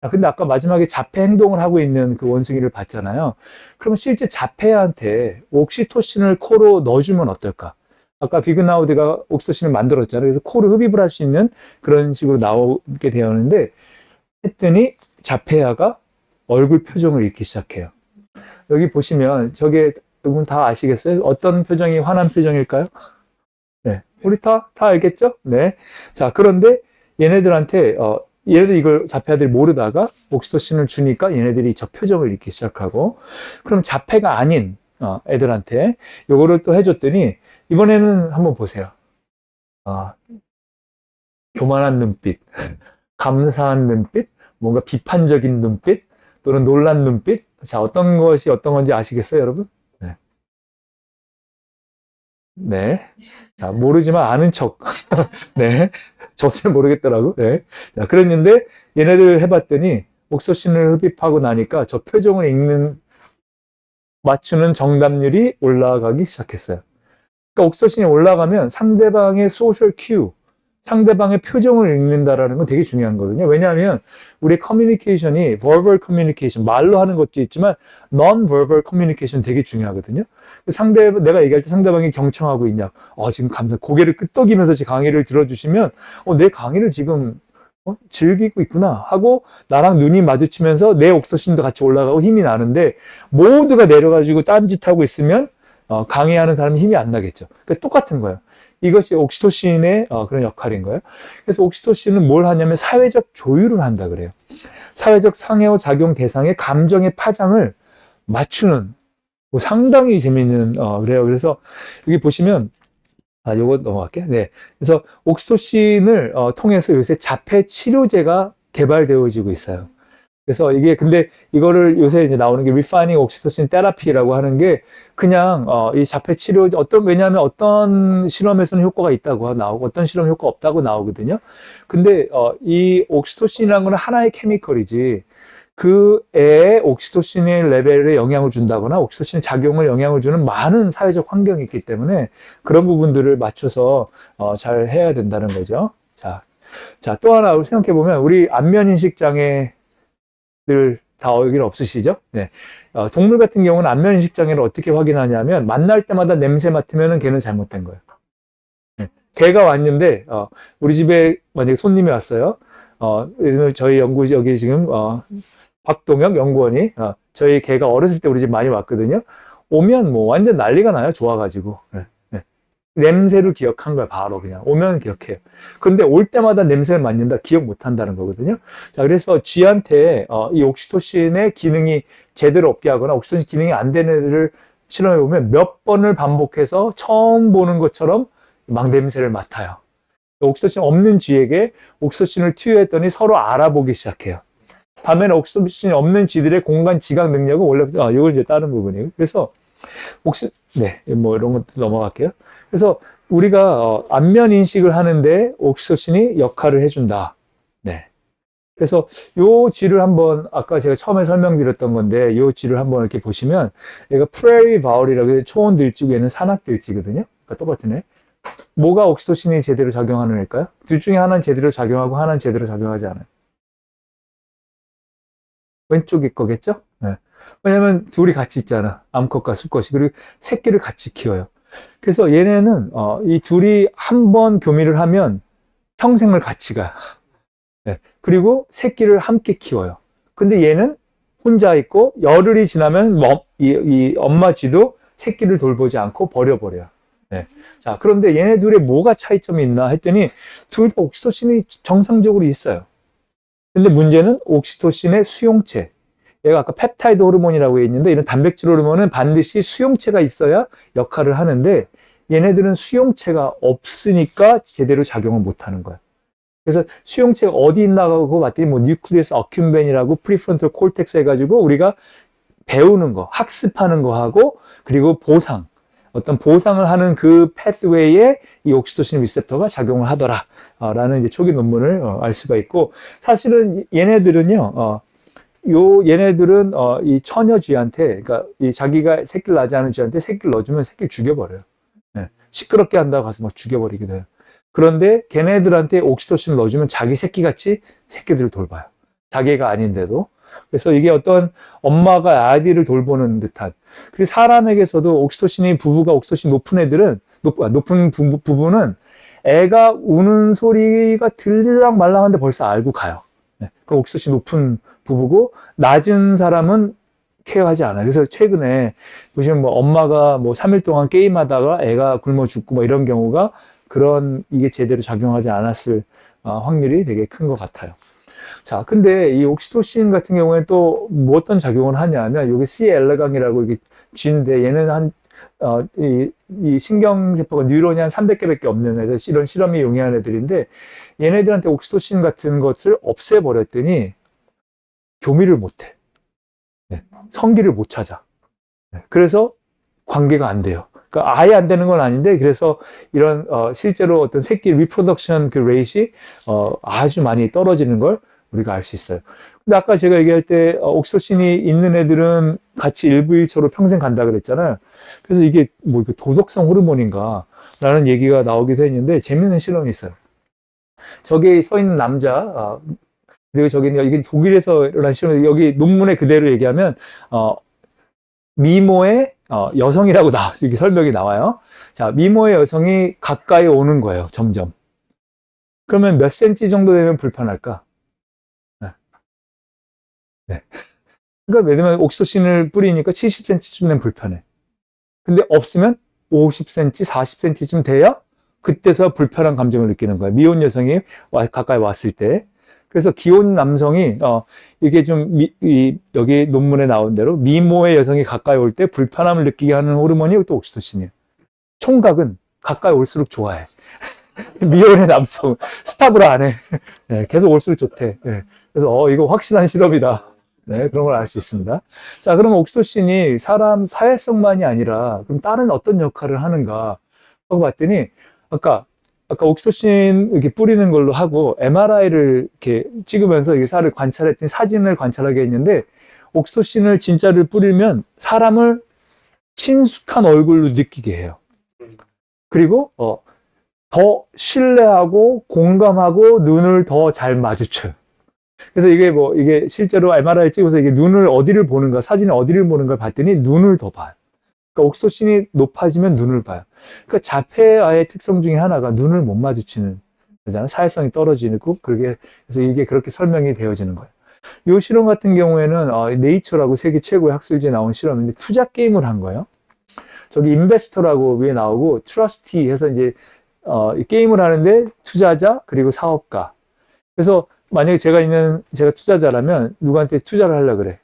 근데 아까 마지막에 자폐 행동을 하고 있는 그 원숭이를 봤잖아요. 그러면 실제 자폐한테 옥시토신을 코로 넣어주면 어떨까? 아까 비그나우드가 옥시토신을 만들었잖아요. 그래서 코로 흡입을 할 수 있는 그런 식으로 나오게 되었는데, 했더니 자폐아가 얼굴 표정을 읽기 시작해요. 여기 보시면 저게 여러분 다 아시겠어요? 어떤 표정이 화난 표정일까요? 네. 우리 다 알겠죠? 네. 자, 그런데 얘네들한테, 얘네들 이걸 자폐아들이 모르다가 옥시토신을 주니까 얘네들이 저 표정을 읽기 시작하고, 그럼 자폐가 아닌, 애들한테 요거를 또 해줬더니, 이번에는 한번 보세요. 어, 교만한 눈빛, 감사한 눈빛, 뭔가 비판적인 눈빛, 또는 놀란 눈빛. 자, 어떤 것이 어떤 건지 아시겠어요, 여러분? 네. 네. 자, 모르지만 아는 척. 네. 저도 모르겠더라고. 네. 자, 그랬는데 얘네들 해봤더니 옥소신을 흡입하고 나니까 저 표정을 맞추는 정답률이 올라가기 시작했어요. 그러니까 옥소신이 올라가면 상대방의 소셜 큐, 상대방의 표정을 읽는다라는 건 되게 중요한 거거든요. 왜냐하면 우리 커뮤니케이션이 verbal communication, 말로 하는 것도 있지만 non-verbal communication 되게 중요하거든요. 내가 얘기할 때 상대방이 경청하고 있냐, 지금 고개를 끄덕이면서 제 강의를 들어주시면, 내 강의를 지금 즐기고 있구나 하고 나랑 눈이 마주치면서 내 옥소신도 같이 올라가고 힘이 나는데 모두가 내려가지고 딴짓하고 있으면 강의하는 사람이 힘이 안 나겠죠. 그러니까 똑같은 거예요. 이것이 옥시토신의 그런 역할인 거예요. 그래서 옥시토신은 뭘 하냐면 사회적 조율을 한다 그래요. 사회적 상호작용 대상의 감정의 파장을 맞추는 뭐 상당히 재미있는 그래요. 그래서 여기 보시면 요거 넘어갈게요. 네. 그래서 옥시토신을 통해서 요새 자폐 치료제가 개발되어지고 있어요. 그래서 이게 근데 이거를 요새 이제 나오는 게 리파이닝 옥시토신 테라피라고 하는 게 그냥 이 자폐 치료 왜냐하면 어떤 실험에서는 효과가 있다고 나오고 어떤 실험 효과 없다고 나오거든요. 근데 이 옥시토신이라는 건 하나의 케미컬이지 그 애의 옥시토신의 레벨에 영향을 준다거나 옥시토신 작용을 영향을 주는 많은 사회적 환경이 있기 때문에 그런 부분들을 맞춰서 잘 해야 된다는 거죠. 자, 또 하나 생각해 보면 우리 안면 인식 장애 들 다 여기는 없으시죠? 네. 동물 같은 경우는 안면 인식 장애를 어떻게 확인하냐면 만날 때마다 냄새 맡으면 걔는 잘못된 거예요. 네. 개가 왔는데 우리 집에 만약에 손님이 왔어요. 저희 여기 지금 박동혁 연구원이 저희 개가 어렸을 때 우리 집 많이 왔거든요. 오면 뭐 완전 난리가 나요. 좋아가지고. 네. 네. 냄새를 기억한 거야, 바로 그냥. 오면 기억해요. 근데 올 때마다 냄새를 맡는다, 기억 못 한다는 거거든요. 자, 그래서 쥐한테, 이 옥시토신의 기능이 제대로 없게 하거나 옥시토신 기능이 안 되는 애들을 실험해보면 몇 번을 반복해서 처음 보는 것처럼 막 냄새를 맡아요. 옥시토신 없는 쥐에게 옥시토신을 투여했더니 서로 알아보기 시작해요. 반면에 옥시토신이 없는 쥐들의 공간 지각 능력은 원래, 이건 이제 다른 부분이에요. 그래서 네, 뭐 이런 것도 넘어갈게요. 그래서 우리가 안면 인식을 하는데 옥시토신이 역할을 해준다. 네. 그래서 요 쥐를 한번 아까 제가 처음에 설명드렸던 건데 요 쥐를 한번 이렇게 보시면 얘가 프레리 바울이라고 해서 초원 들쥐고 얘는 산악 들쥐거든요. 그러니까 똑같은 애. 뭐가 옥시토신이 제대로 작용하는 애일까요? 둘 중에 하나는 제대로 작용하고 하나는 제대로 작용하지 않아요. 왼쪽일 거겠죠? 네. 왜냐면 둘이 같이 있잖아. 암컷과 수컷이. 그리고 새끼를 같이 키워요. 그래서 얘네는 이 둘이 한 번 교미를 하면 평생을 같이 가. 네. 그리고 새끼를 함께 키워요. 근데 얘는 혼자 있고 열흘이 지나면 이 엄마 쥐도 새끼를 돌보지 않고 버려버려요. 네. 자, 그런데 얘네 둘의 뭐가 차이점이 있나 했더니 둘 다 옥시토신이 정상적으로 있어요. 근데 문제는 옥시토신의 수용체. 얘가 아까 펩타이드 호르몬이라고 했는데 이런 단백질 호르몬은 반드시 수용체가 있어야 역할을 하는데 얘네들은 수용체가 없으니까 제대로 작용을 못하는 거야. 그래서 수용체가 어디 있나고 봤더니 뭐 뉴클리어스 어큐멘이라고 프리프론탈 콜텍스 해가지고 우리가 배우는 거, 학습하는 거 하고 그리고 어떤 보상을 하는 그 패스웨이에 이 옥시토신 리셉터가 작용을 하더라. 라는 이제 초기 논문을 알 수가 있고 사실은 얘네들은요. 얘네들은 이 처녀 쥐한테 그러니까 이 자기가 새끼를 낳지 않은 쥐한테 새끼를 넣어주면 새끼를 죽여버려요. 네. 시끄럽게 한다고 가서 막 죽여버리기도 해요. 그런데 걔네들한테 옥시토신을 넣어주면 자기 새끼같이 새끼들을 돌봐요. 자기가 아닌데도. 그래서 이게 어떤 엄마가 아이들을 돌보는 듯한. 그리고 사람에게서도 옥시토신이 부부가 옥시토신 높은 애들은 높은 부부는 애가 우는 소리가 들리랑 말랑한데 벌써 알고 가요. 네. 그 옥시토신 높은 부부고 낮은 사람은 케어하지 않아요. 그래서 최근에 보시면 뭐 엄마가 뭐 3일 동안 게임하다가 애가 굶어 죽고 뭐 이런 경우가 그런 이게 제대로 작용하지 않았을 확률이 되게 큰 것 같아요. 자, 근데 이 옥시토신 같은 경우에 또 뭐 어떤 작용을 하냐면 여기 C 엘레강이라고 이게 쥐인데 얘는 이 신경세포가 뉴런이 한 300개밖에 없는 애들, 이런 실험이 용이한 애들인데 얘네들한테 옥시토신 같은 것을 없애버렸더니 교미를 못해. 네, 성기를 못 찾아. 네, 그래서 관계가 안 돼요. 그러니까 아예 안 되는 건 아닌데 그래서 이런 실제로 어떤 새끼 리프로덕션 그 레이시 아주 많이 떨어지는 걸 우리가 알 수 있어요. 근데 아까 제가 얘기할 때 옥시토신이 있는 애들은 같이 일부일처로 평생 간다 그랬잖아요. 그래서 이게 뭐 도덕성 호르몬인가 라는 얘기가 나오기도 했는데 재밌는 실험이 있어요. 저기 서 있는 남자 그리고 저기는 이게 독일에서 일어난 실험, 여기 논문에 그대로 얘기하면 미모의 여성이라고 이렇게 설명이 나와요. 자, 미모의 여성이 가까이 오는 거예요, 점점. 그러면 몇 센치 정도 되면 불편할까? 네. 네. 그러니까 예를 들면 옥시토신을 뿌리니까 70cm쯤 되면 불편해. 근데 없으면 50cm, 40cm쯤 돼야 그때서 불편한 감정을 느끼는 거예요. 미혼 여성이 가까이 왔을 때. 그래서 기혼 남성이 이게 좀 여기 논문에 나온 대로 미모의 여성이 가까이 올 때 불편함을 느끼게 하는 호르몬이 또 옥시토신이에요. 총각은 가까이 올수록 좋아해. 미혼의 남성 스탑을 안 해. 네, 계속 올수록 좋대. 네, 그래서 이거 확실한 실험이다. 네, 그런 걸 알 수 있습니다. 자, 그러면 옥시토신이 사람 사회성만이 아니라 그럼 다른 어떤 역할을 하는가 하고 봤더니 아까 옥시토신 이렇게 뿌리는 걸로 하고 MRI를 이렇게 찍으면서 이게 살을 관찰했더니 사진을 관찰하게 했는데 옥시토신을 진짜를 뿌리면 사람을 친숙한 얼굴로 느끼게 해요. 그리고 더 신뢰하고 공감하고 눈을 더 잘 마주쳐요. 그래서 이게 실제로 MRI 찍어서 이게 눈을 어디를 보는가, 사진을 어디를 보는가 봤더니 눈을 더 봐요. 그러니까 옥시토신이 높아지면 눈을 봐요. 그러니까 자폐아의 특성 중에 하나가 눈을 못 마주치는 거잖아요. 사회성이 떨어지고 그래서 이게 그렇게 설명이 되어지는 거예요. 이 실험 같은 경우에는 네이처라고 세계 최고의 학술지에 나온 실험인데 투자 게임을 한 거예요. 저기 인베스터라고 위에 나오고 트러스티 해서 이제 게임을 하는데 투자자 그리고 사업가. 그래서 만약에 제가 투자자라면 누구한테 투자를 하려고 그래.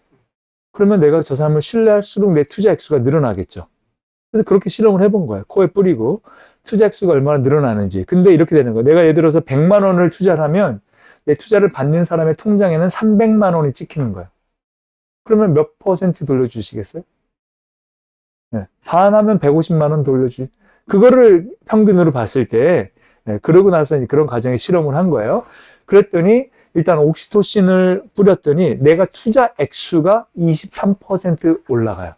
그러면 내가 저 사람을 신뢰할수록 내 투자 액수가 늘어나겠죠. 그래서 그렇게 실험을 해본 거예요. 코에 뿌리고 투자 액수가 얼마나 늘어나는지. 근데 이렇게 되는 거예요. 내가 예를 들어서 100만 원을 투자를 하면 내 투자를 받는 사람의 통장에는 300만 원이 찍히는 거예요. 그러면 몇 퍼센트 돌려주시겠어요? 네. 반하면 150만 원 그거를 평균으로 봤을 때, 그러고 나서 그런 가정에 실험을 한 거예요. 그랬더니 일단 옥시토신을 뿌렸더니 내가 투자 액수가 23% 올라가요.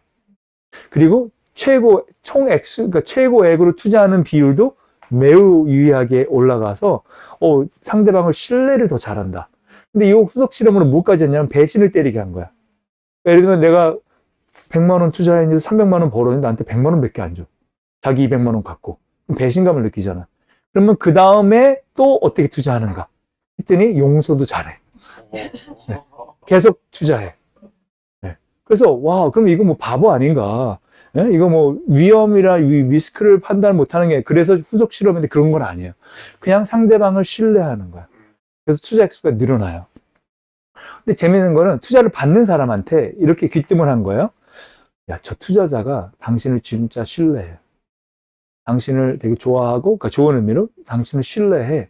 그리고 그러니까 최고액으로 투자하는 비율도 매우 유의하게 올라가서 상대방을 신뢰를 더 잘한다. 근데 이 후속 실험으로 뭐까지 했냐면 배신을 때리게 한 거야. 예를 들면 내가 100만 원 투자했는데 300만 원 벌었는데 나한테 100만 원밖에 안 줘. 자기 200만 원 갖고. 그럼 배신감을 느끼잖아. 그러면 그 다음에 또 어떻게 투자하는가? 했더니 용서도 잘해. 네. 계속 투자해. 네. 그래서 그럼 이거 뭐 바보 아닌가? 네? 이거 뭐 위험이나 리스크를 판단 못하는 게 그래서 후속 실험인데 그런 건 아니에요. 그냥 상대방을 신뢰하는 거야. 그래서 투자 액수가 늘어나요. 근데 재밌는 거는 투자를 받는 사람한테 이렇게 귀띔을 한 거예요. 야, 저 투자자가 당신을 진짜 신뢰해. 당신을 되게 좋아하고, 그러니까 좋은 의미로 당신을 신뢰해.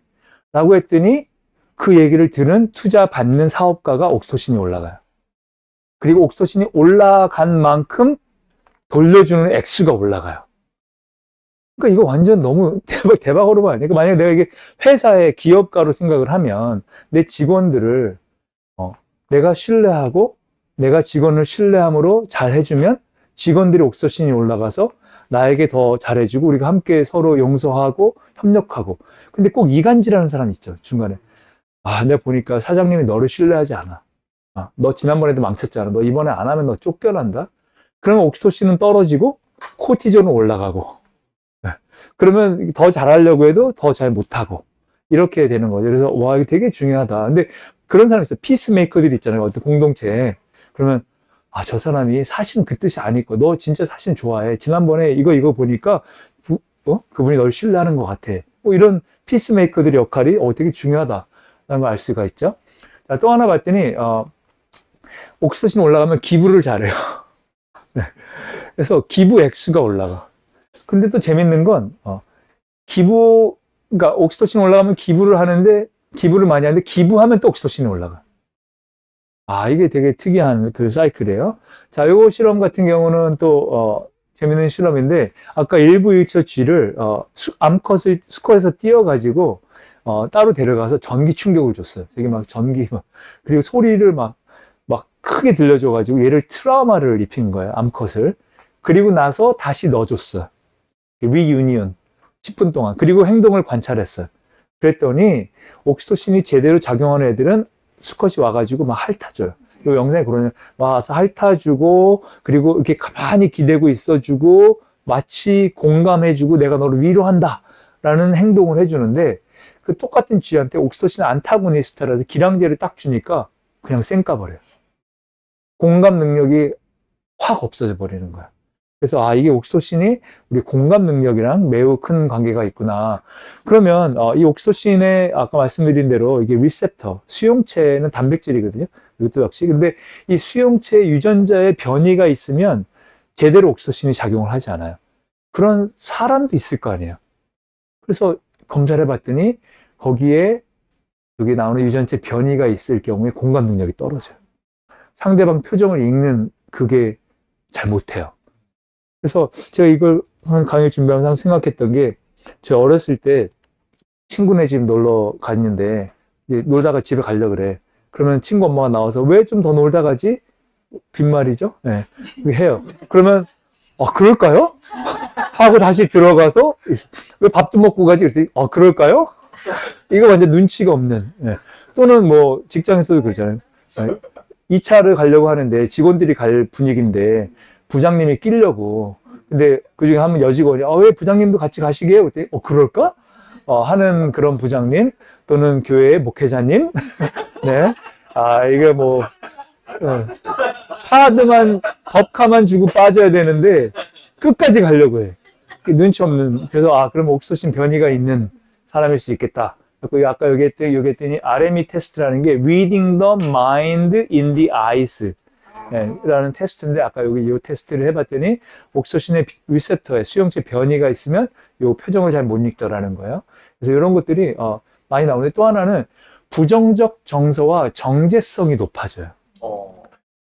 라고 했더니 그 얘기를 들은 투자 받는 사업가가 옥시토신이 올라가요. 그리고 옥시토신이 올라간 만큼 돌려주는 액수가 올라가요. 그러니까 이거 완전 너무 대박 호르몬 아니에요? 그러니까 만약에 내가 이게 회사의 기업가로 생각을 하면 내 직원들을 내가 신뢰하고 내가 직원을 신뢰함으로 잘 해주면 직원들이 옥시토신이 올라가서 나에게 더 잘해주고 우리가 함께 서로 용서하고 협력하고. 근데 꼭 이간질하는 사람 있죠, 중간에. 내가 보니까 사장님이 너를 신뢰하지 않아. 너 지난번에도 망쳤잖아. 너 이번에 안 하면 너 쫓겨난다. 그러면 옥시토신은 떨어지고 코티졸은 올라가고. 네. 그러면 더 잘하려고 해도 더 잘 못하고. 이렇게 되는 거죠. 그래서 와, 이게 되게 중요하다. 근데 그런 사람 있어요. 피스메이커들이 있잖아요. 어떤 공동체에. 그러면 저 사람이 사실은 그 뜻이 아니고 너 진짜 사실 좋아해. 지난번에 이거 보니까 그분이 널 신뢰하는 것 같아. 뭐 이런 피스메이커들의 역할이 되게 중요하다라는 걸 알 수가 있죠. 자, 또 하나 봤더니 옥시토신 올라가면 기부를 잘해요. 네. 그래서 기부 액수가 올라가. 근데 또 재밌는 건 그러니까 옥시토신 올라가면 기부를 하는데 기부를 많이 하는데 기부하면 또 옥시토신이 올라가. 이게 되게 특이한 그 사이클이에요. 자, 요거 실험 같은 경우는 또 재밌는 실험인데 아까 일부 일처 쥐를 암컷을 수컷에서 띄어가지고 따로 데려가서 전기 충격을 줬어요. 되게 막 전기 그리고 소리를 막 크게 들려줘가지고 얘를 트라우마를 입힌 거예요. 암컷을. 그리고 나서 다시 넣어줬어. 리유니언 10분 동안. 그리고 행동을 관찰했어요. 그랬더니 옥시토신이 제대로 작용하는 애들은 수컷이 와가지고 막 핥아줘요. 이 영상에 그러냐. 와서 핥아주고 그리고 이렇게 가만히 기대고 있어주고 마치 공감해주고 내가 너를 위로한다 라는 행동을 해주는데 그 똑같은 쥐한테 옥시토신 안타고니스트라서 기량제를 딱 주니까 그냥 쌩까버려요. 공감 능력이 확 없어져 버리는 거야. 그래서 이게 옥시토신이 우리 공감 능력이랑 매우 큰 관계가 있구나. 그러면 이 옥시토신의 아까 말씀드린 대로 이게 리셉터, 수용체는 단백질이거든요. 이것도 역시. 근데 이 수용체 유전자의 변이가 있으면 제대로 옥시토신이 작용을 하지 않아요. 그런 사람도 있을 거 아니에요. 그래서 검사를 해봤더니 거기에 여기 나오는 유전체 변이가 있을 경우에 공감 능력이 떨어져요. 상대방 표정을 읽는 그게 잘 못해요. 그래서 제가 이걸 한 강의 준비하면서 생각했던 게, 저 어렸을 때 친구네 집 놀러 갔는데, 이제 놀다가 집에 가려고 그래. 그러면 친구 엄마가 나와서 왜 좀 더 놀다 가지? 빈말이죠? 네. 해요. 그러면, 그럴까요? 하고 다시 들어가서, 왜 밥도 먹고 가지? 그랬더니, 그럴까요? 이거 완전 눈치가 없는. 네. 또는 뭐, 직장에서도 그러잖아요. 네. 2차를 가려고 하는데 직원들이 갈 분위기인데 부장님이 끼려고. 근데 그중에 한 명 여직원이 왜 부장님도 같이 가시게요? 그랬더니 그럴까? 하는 그런 부장님 또는 교회의 목회자님. 네. 이게 뭐 카드만 법카만 주고 빠져야 되는데 끝까지 가려고 해. 눈치 없는. 그래서 그럼 옥시토신 변이가 있는 사람일 수 있겠다. 그리고 아까 얘기했더니 RME 테스트라는 게 Reading the Mind in the Eyes 라는 테스트인데 아까 여기 이 테스트를 해봤더니 옥시토신의 리셉터에 수용체 변이가 있으면 이 표정을 잘 못 읽더라는 거예요. 그래서 이런 것들이 많이 나오는데 또 하나는 부정적 정서와 정제성이 높아져요.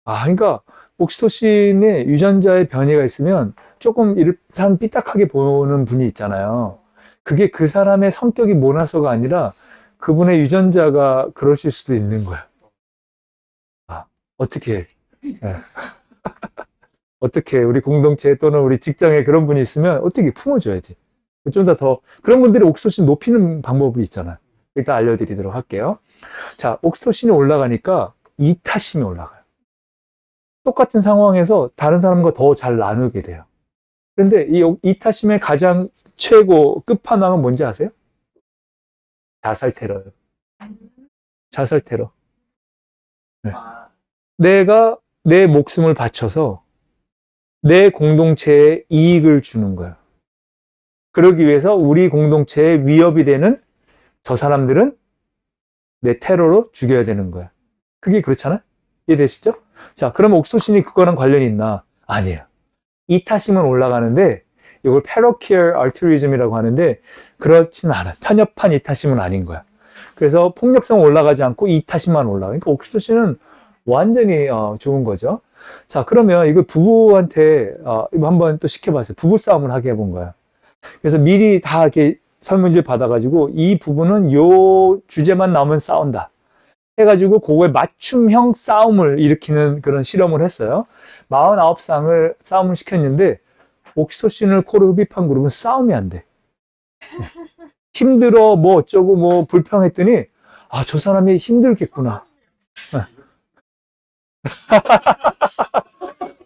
그러니까 옥시토신의 유전자의 변이가 있으면 조금 사람 삐딱하게 보는 분이 있잖아요. 그게 그 사람의 성격이 모나서가 아니라 그분의 유전자가 그러실 수도 있는 거야. 어떻게 어떻게 우리 공동체 또는 우리 직장에 그런 분이 있으면 어떻게 품어줘야지. 좀 더 그런 분들이 옥시토신 높이는 방법이 있잖아요. 일단 알려드리도록 할게요. 자, 옥시토신이 올라가니까 이타심이 올라가요. 똑같은 상황에서 다른 사람과 더 잘 나누게 돼요. 그런데 이 이타심의 가장 최고 끝판왕은 뭔지 아세요? 자살 테러예요. 자살 테러. 네. 내가 내 목숨을 바쳐서 내 공동체에 이익을 주는 거야. 그러기 위해서 우리 공동체에 위협이 되는 저 사람들은 내 테러로 죽여야 되는 거야. 그게 그렇잖아요? 이해되시죠? 자, 그럼 옥시토신이 그거랑 관련이 있나? 아니에요. 이타심은 올라가는데 이걸 페로키얼 알트루이즘이라고 하는데 그렇지는 않아요. 편협한 이타심은 아닌 거야. 그래서 폭력성 올라가지 않고 이타심만 올라가. 그러니까 옥시토신은 완전히 좋은 거죠. 자, 그러면 이거 부부한테 이거 한번 또 시켜봤어요. 부부 싸움을 하게 해본 거야. 그래서 미리 다 이렇게 설문지를 받아가지고 이 부부는 요 주제만 나오면 싸운다. 해가지고 그거에 맞춤형 싸움을 일으키는 그런 실험을 했어요. 49쌍을 싸움을 시켰는데 옥시토신을 코로 흡입한 그룹은 싸움이 안 돼. 힘들어 뭐 어쩌고 뭐 불평했더니 저 사람이 힘들겠구나.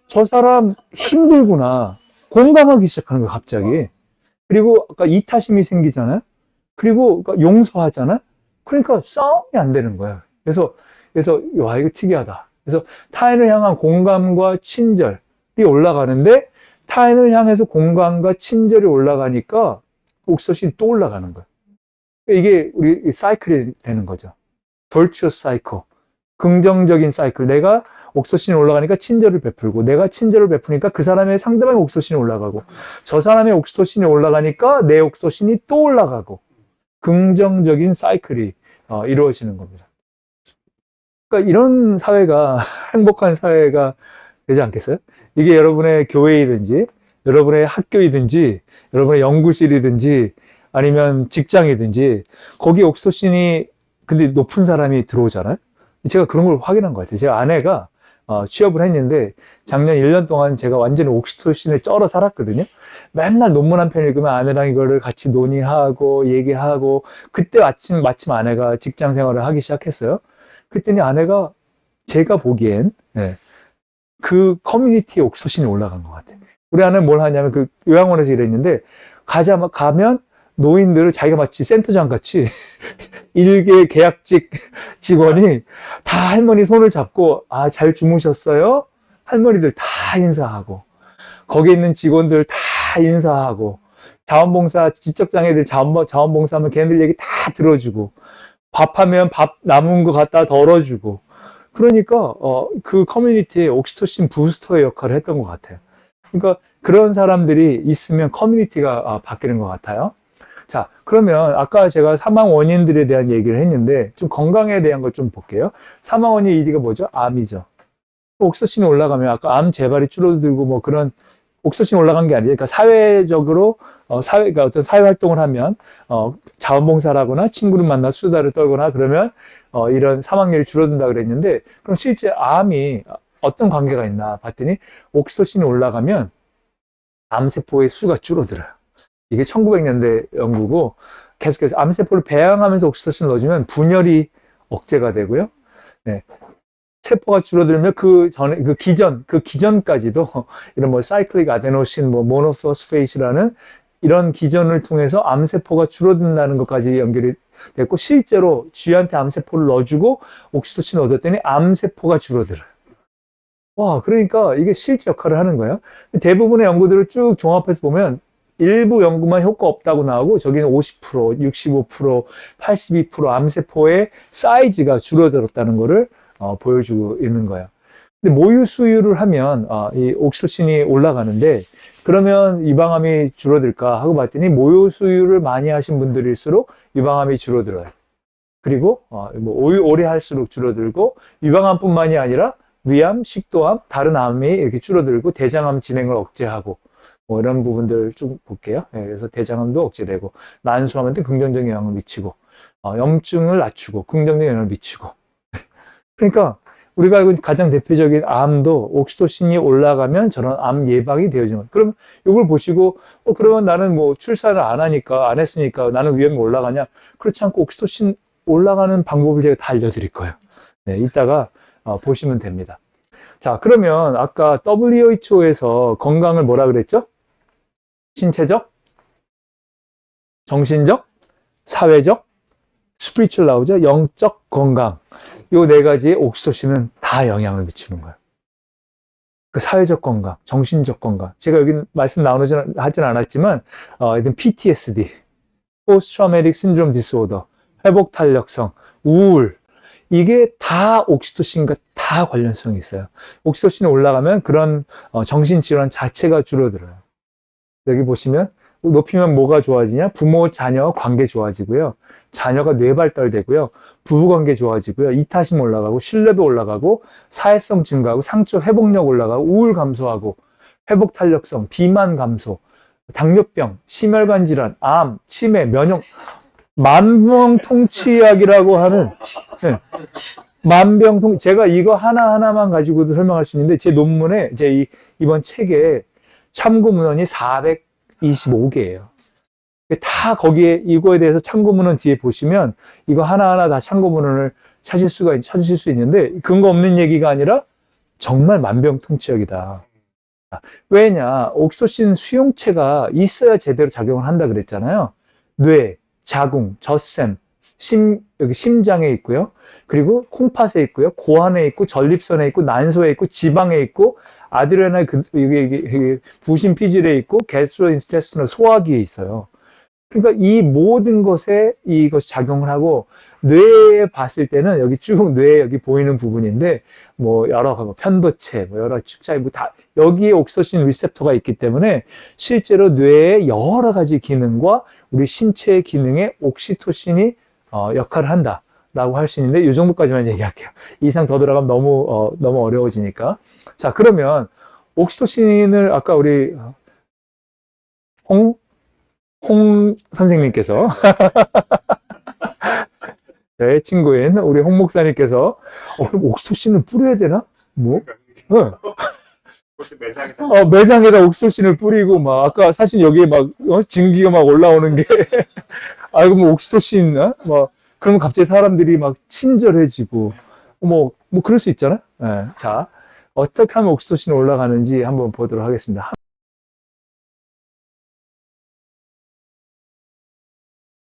저 사람 힘들구나. 공감하기 시작하는 거야, 갑자기. 그리고 아까 이타심이 생기잖아요. 그리고 그러니까 용서하잖아. 그러니까 싸움이 안 되는 거야. 그래서 와 이거 특이하다. 그래서 타인을 향한 공감과 친절이 올라가는데 타인을 향해서 공감과 친절이 올라가니까 옥수수는 또 올라가는 거야. 이게 우리 사이클이 되는 거죠. virtuous cycle. 긍정적인 사이클. 내가 옥수수는 올라가니까 친절을 베풀고 내가 친절을 베푸니까 그 사람의 상대방의 옥수수는 올라가고 저 사람의 옥수수는 올라가니까 내 옥수수는 또 올라가고 긍정적인 사이클이 이루어지는 겁니다. 그러니까 이런 사회가 행복한 사회가 되지 않겠어요? 이게 여러분의 교회이든지 여러분의 학교이든지 여러분의 연구실이든지 아니면 직장이든지 거기 옥수수신이 근데 높은 사람이 들어오잖아요. 제가 그런 걸 확인한 것 같아요. 제 아내가 취업을 했는데 작년 1년 동안 제가 완전히 옥수수신에 쩔어 살았거든요. 맨날 논문 한 편 읽으면 아내랑 이거를 같이 논의하고 얘기하고 그때 마침 아내가 직장 생활을 하기 시작했어요. 그랬더니 아내가 제가 보기엔 그 커뮤니티에 옥수수신이 올라간 것 같아요. 우리 아내는 뭘 하냐면 그 요양원에서 일했는데 가면 노인들을 자기가 마치 센터장 같이 일개 계약직 직원이 다 할머니 손을 잡고 잘 주무셨어요? 할머니들 다 인사하고 거기 있는 직원들 다 인사하고 자원봉사 지적장애들 자원봉사하면 걔네들 얘기 다 들어주고 밥하면 밥 남은 거 갖다 덜어주고 그러니까 그 커뮤니티에 옥시토신 부스터의 역할을 했던 것 같아요. 그러니까 그런 사람들이 있으면 커뮤니티가 바뀌는 것 같아요. 자, 그러면 아까 제가 사망 원인들에 대한 얘기를 했는데 좀 건강에 대한 걸 좀 볼게요. 사망 원인 1위가 뭐죠? 암이죠. 옥수수신이 올라가면 아까 암 재발이 줄어들고 뭐 그런 옥수수신이 올라간 게 아니에요. 그러니까 사회적으로 그러니까 어떤 사회 활동을 하면 자원봉사라거나 친구를 만나 수다를 떨거나 그러면 이런 사망률이 줄어든다 그랬는데 그럼 실제 암이 어떤 관계가 있나 봤더니 옥수수신이 올라가면 암세포의 수가 줄어들어요. 이게 1900년대 연구고 계속해서 암세포를 배양하면서 옥시토신을 넣어주면 분열이 억제가 되고요. 네. 세포가 줄어들면 그 기전까지도 이런 뭐 사이클릭 아데노신, 뭐 모노포스페이트라는 이런 기전을 통해서 암세포가 줄어든다는 것까지 연결이 됐고 실제로 쥐한테 암세포를 넣어주고 옥시토신을 얻었더니 암세포가 줄어들어요. 와, 그러니까 이게 실제 역할을 하는 거예요. 대부분의 연구들을 쭉 종합해서 보면 일부 연구만 효과 없다고 나오고 저기는 50%, 65%, 82% 암세포의 사이즈가 줄어들었다는 것을 보여주고 있는 거예요. 근데 모유 수유를 하면 이 옥시토신이 올라가는데 그러면 유방암이 줄어들까 하고 봤더니 모유 수유를 많이 하신 분들일수록 유방암이 줄어들어요. 그리고 뭐 오래 할수록 줄어들고 유방암뿐만이 아니라 위암, 식도암, 다른 암이 이렇게 줄어들고 대장암 진행을 억제하고 뭐 이런 부분들 좀 볼게요. 그래서 대장암도 억제되고 난소암한테 긍정적인 영향을 미치고 염증을 낮추고 긍정적인 영향을 미치고 그러니까 우리가 알고 있는 가장 대표적인 암도 옥시토신이 올라가면 저런 암 예방이 되어지는 거예요. 그럼 이걸 보시고 그러면 나는 뭐 출산을 안 하니까 안 했으니까 나는 위험이 올라가냐? 그렇지 않고 옥시토신 올라가는 방법을 제가 다 알려드릴 거예요. 네, 이따가 보시면 됩니다. 자, 그러면 아까 WHO에서 건강을 뭐라 그랬죠? 신체적, 정신적, 사회적, 스피리추얼 나오죠? 영적 건강. 요 네 가지의 옥시토신은 다 영향을 미치는 거예요. 그 사회적 건강, 정신적 건강. 제가 여기 말씀 하진 않았지만, 이런 PTSD, Post Traumatic Syndrome Disorder, 회복 탄력성, 우울, 이게 다 옥시토신과 다 관련성이 있어요. 옥시토신이 올라가면 그런 정신질환 자체가 줄어들어요. 여기 보시면 높이면 뭐가 좋아지냐? 부모, 자녀 관계 좋아지고요. 자녀가 뇌발달되고요. 부부관계 좋아지고요. 이타심 올라가고 신뢰도 올라가고 사회성 증가하고 상처 회복력 올라가고 우울 감소하고 회복 탄력성, 비만 감소, 당뇨병, 심혈관 질환, 암, 치매, 면역 만병통치약이라고 하는 만병통 제가 이거 하나하나만 가지고도 설명할 수 있는데 제 논문에 이번 책에 참고 문헌이 425개예요. 다 거기에 이거에 대해서 참고 문헌 뒤에 보시면 이거 하나하나 다 참고 문헌을 찾으실 수 있는데 근거 없는 얘기가 아니라 정말 만병통치약이다. 왜냐, 옥소신 수용체가 있어야 제대로 작용을 한다 그랬잖아요. 뇌, 자궁, 젖샘, 여기 심장에 있고요. 그리고 콩팥에 있고요. 고환에 있고, 전립선에 있고, 난소에 있고, 지방에 있고, 아드레날 여기 부신 피질에 있고, 게스트로인스테스널 소화기에 있어요. 그러니까 이 모든 것에 이것이 작용을 하고, 뇌에 봤을 때는 여기 쭉 뇌에 여기 보이는 부분인데, 뭐 여러 뭐 편도체, 뭐 여러 축자에 뭐 다 여기에 옥소신 리셉터가 있기 때문에 실제로 뇌의 여러 가지 기능과 우리 신체의 기능에 옥시토신이 역할을 한다라고 할 수 있는데 이 정도까지만 얘기할게요. 이 이상 더 들어가면 너무 어려워지니까. 자, 그러면 옥시토신을 아까 우리 홍, 홍 선생님께서 제 친구인 우리 홍 목사님께서 그럼 옥시토신을 뿌려야 되나? 뭐? 매장에다 옥시토신을 뿌리고 막 아까 사실 여기에 막 증기가 막 올라오는 게 아이고 뭐 옥시토신 뭐 그러면 갑자기 사람들이 막 친절해지고 뭐 그럴 수 있잖아. 예. 자, 어떻게 하면 옥시토신이 올라가는지 한번 보도록 하겠습니다.